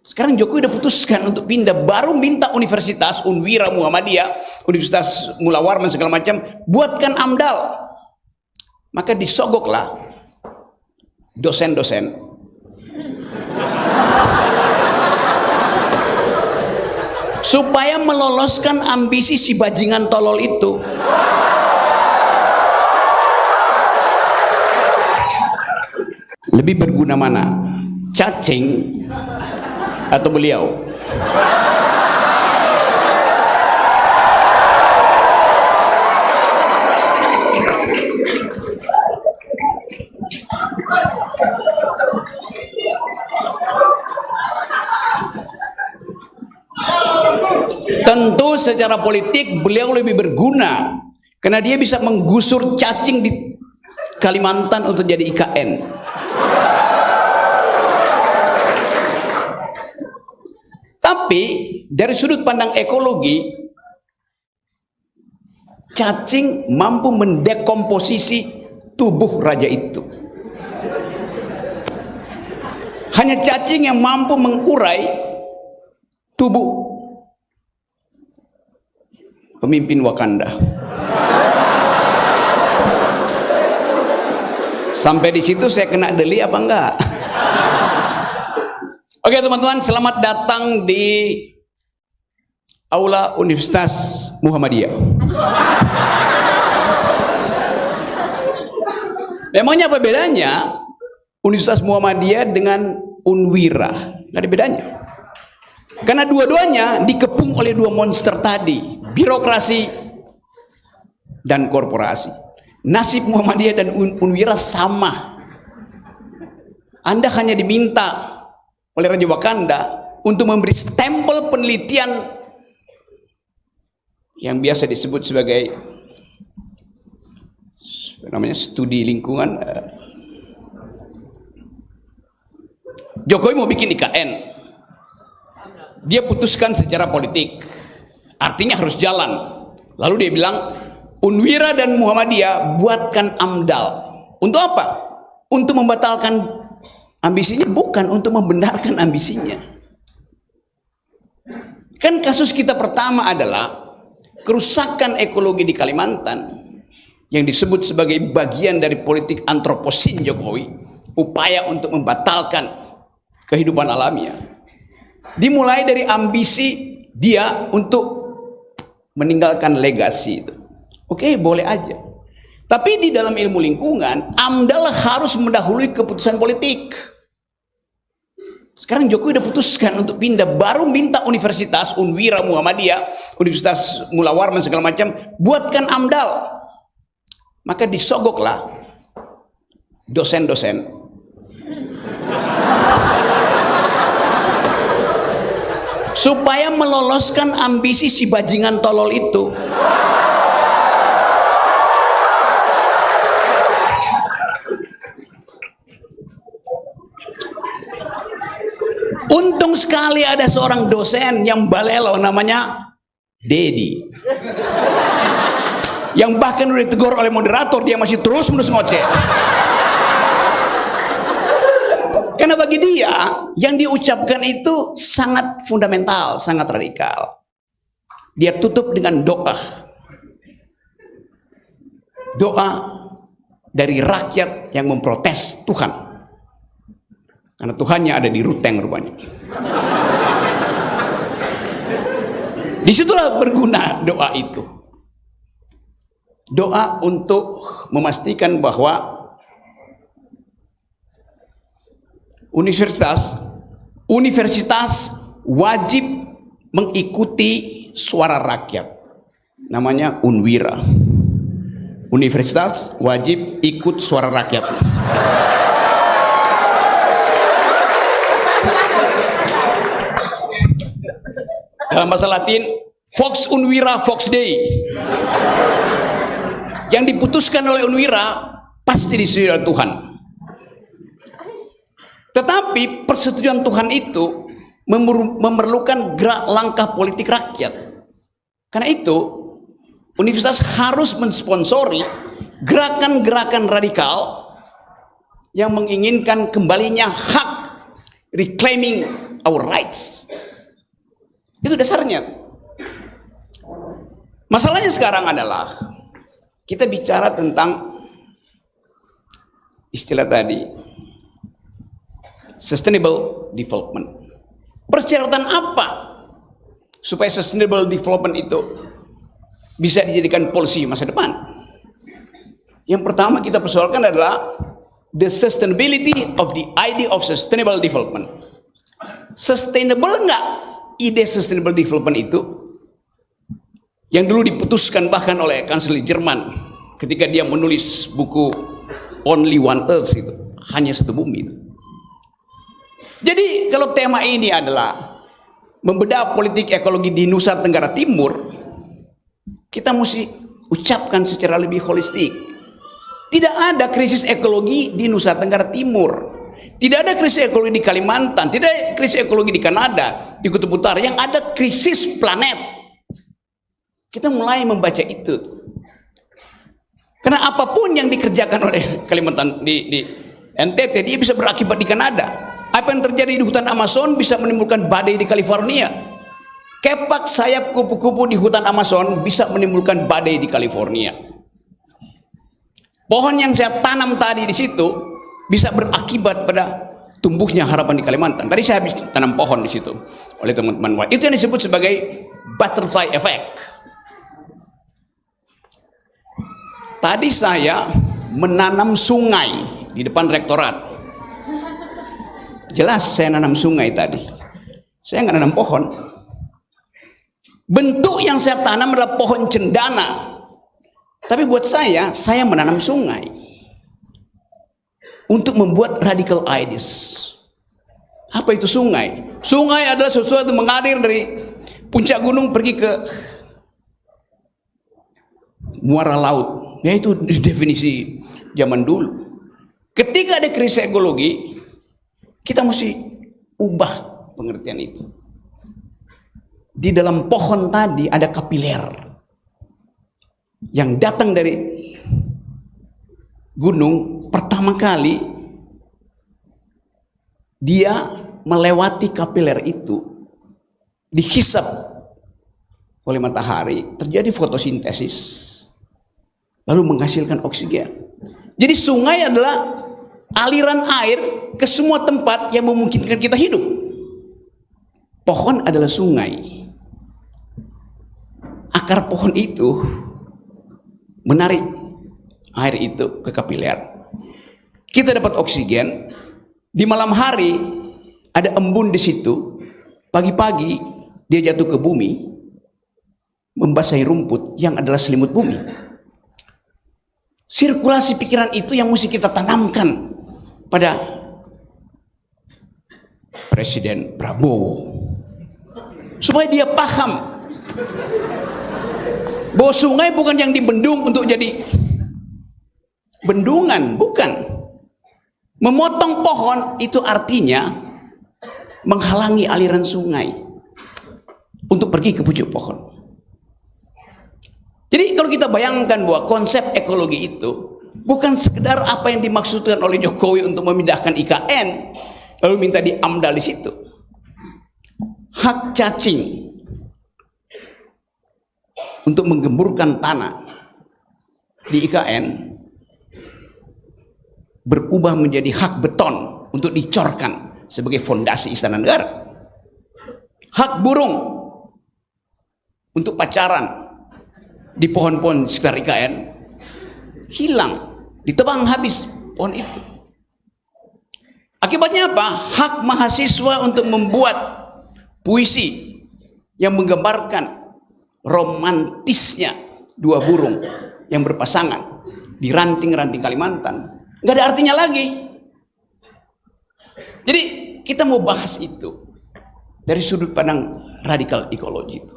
Sekarang Jokowi udah putuskan untuk pindah, baru minta universitas, Unwira, Muhammadiyah, Universitas Mula Warman segala macam, buatkan AMDAL. Maka disogoklah dosen-dosen supaya meloloskan ambisi si bajingan tolol itu. Lebih berguna mana? Cacing atau beliau? Tentu secara politik beliau lebih berguna karena dia bisa menggusur cacing di Kalimantan untuk jadi IKN. Tapi dari sudut pandang ekologi, cacing mampu mendekomposisi tubuh raja itu. Hanya cacing yang mampu mengurai tubuh pemimpin Wakanda. Sampai di situ saya kena deli apa enggak? Oke teman-teman, selamat datang di Aula Universitas Muhammadiyah. Memangnya apa bedanya Universitas Muhammadiyah dengan Unwira? Nggak ada bedanya. Karena dua-duanya dikepung oleh dua monster tadi, birokrasi dan korporasi. Nasib Muhammadiyah dan Unwira sama. Anda hanya diminta oleh Raja Wakanda untuk memberi stempel penelitian yang biasa disebut sebagai namanya studi lingkungan. Jokowi mau bikin IKN, dia putuskan secara politik, artinya harus jalan. Lalu dia bilang, Unwira dan Muhammadiyah buatkan AMDAL. Untuk apa? Untuk membatalkan ambisinya, bukan untuk membenarkan ambisinya. Kan kasus kita pertama adalah kerusakan ekologi di Kalimantan yang disebut sebagai bagian dari politik antroposin Jokowi, upaya untuk membatalkan kehidupan alamiah. Dimulai dari ambisi dia untuk meninggalkan legasi itu. Oke, boleh aja. Tapi di dalam ilmu lingkungan, AMDAL harus mendahului keputusan politik. Sekarang Jokowi udah putuskan untuk pindah, baru minta universitas, Unwira, Muhammadiyah, Universitas Mula Warman segala macam, buatkan AMDAL. Maka disogoklah dosen-dosen supaya meloloskan ambisi si bajingan tolol itu. Untung sekali ada seorang dosen yang balelo namanya Dedi, yang bahkan udah ditegur oleh moderator, dia masih terus menerus ngoceh. Karena bagi dia yang diucapkan itu sangat fundamental, sangat radikal. Dia tutup dengan doa. Doa dari rakyat yang memprotes Tuhan. Karena Tuhannya ada di Ruteng rupanya. Disitulah berguna doa itu. Doa untuk memastikan bahwa universitas wajib mengikuti suara rakyat. Namanya Unwira. Universitas wajib ikut suara rakyat. Dalam bahasa Latin, Vox Unwira Vox Dei. Yang diputuskan oleh Unwira pasti disetujui oleh Tuhan. Tetapi persetujuan Tuhan itu memerlukan gerak langkah politik rakyat. Karena itu, universitas harus mensponsori gerakan-gerakan radikal yang menginginkan kembalinya hak reclaiming our rights. Itu dasarnya. Masalahnya sekarang adalah kita bicara tentang istilah tadi, sustainable development. Persyaratan apa supaya sustainable development itu bisa dijadikan policy masa depan? Yang pertama kita persoalkan adalah the sustainability of the idea of sustainable development. Sustainable enggak ide sustainable development itu? Yang dulu diputuskan bahkan oleh kanselir Jerman ketika dia menulis buku Only One Earth, itu hanya satu bumi itu. Jadi kalau tema ini adalah membedah politik ekologi di Nusa Tenggara Timur, kita mesti ucapkan secara lebih holistik. Tidak ada krisis ekologi di Nusa Tenggara Timur, tidak ada krisis ekologi di Kalimantan, tidak ada krisis ekologi di Kanada, di Kutub Utara. Yang ada krisis planet. Kita mulai membaca itu. Karena apapun yang dikerjakan oleh Kalimantan di NTT, dia bisa berakibat di Kanada. Apa yang terjadi di hutan Amazon bisa menimbulkan badai di California. Kepak sayap kupu-kupu di hutan Amazon bisa menimbulkan badai di California. Pohon yang saya tanam tadi di situ bisa berakibat pada tumbuhnya harapan di Kalimantan. Tadi saya habis tanam pohon di situ oleh teman-teman. Itu yang disebut sebagai butterfly effect. Tadi saya menanam sungai di depan rektorat. Jelas saya nanam sungai tadi. Saya nggak nanam pohon. Bentuk yang saya tanam adalah pohon cendana. Tapi buat saya menanam sungai. Untuk membuat radical ideas. Apa itu sungai? Sungai adalah sesuatu yang mengalir dari puncak gunung pergi ke muara laut. Yaitu definisi zaman dulu. Ketika ada krisis ekologi, kita mesti ubah pengertian itu. Di dalam pohon tadi ada kapiler yang datang dari gunung. Pertama kali dia melewati kapiler itu, dihisap oleh matahari, terjadi fotosintesis, lalu menghasilkan oksigen. Jadi sungai adalah aliran air ke semua tempat yang memungkinkan kita hidup. Pohon adalah sungai. Akar pohon itu menarik air itu ke kapiler. Kita dapat oksigen. Di malam hari ada embun di situ. Pagi-pagi dia jatuh ke bumi, membasahi rumput yang adalah selimut bumi. Sirkulasi pikiran itu yang mesti kita tanamkan pada Presiden Prabowo, supaya dia paham bahwa sungai bukan yang dibendung untuk jadi bendungan, bukan. Memotong pohon itu artinya menghalangi aliran sungai untuk pergi ke pucuk pohon. Jadi kalau kita bayangkan bahwa konsep ekologi itu bukan sekedar apa yang dimaksudkan oleh Jokowi untuk memindahkan IKN lalu minta diamdal di situ. Hak cacing untuk menggemburkan tanah di IKN berubah menjadi hak beton untuk dicorkan sebagai fondasi istana negara. Hak burung untuk pacaran di pohon-pohon sekitar IKN hilang, ditebang habis pohon itu. Akibatnya apa? Hak mahasiswa untuk membuat puisi yang menggambarkan romantisnya dua burung yang berpasangan di ranting-ranting Kalimantan nggak ada artinya lagi. Jadi kita mau bahas itu dari sudut pandang radikal ekologi itu.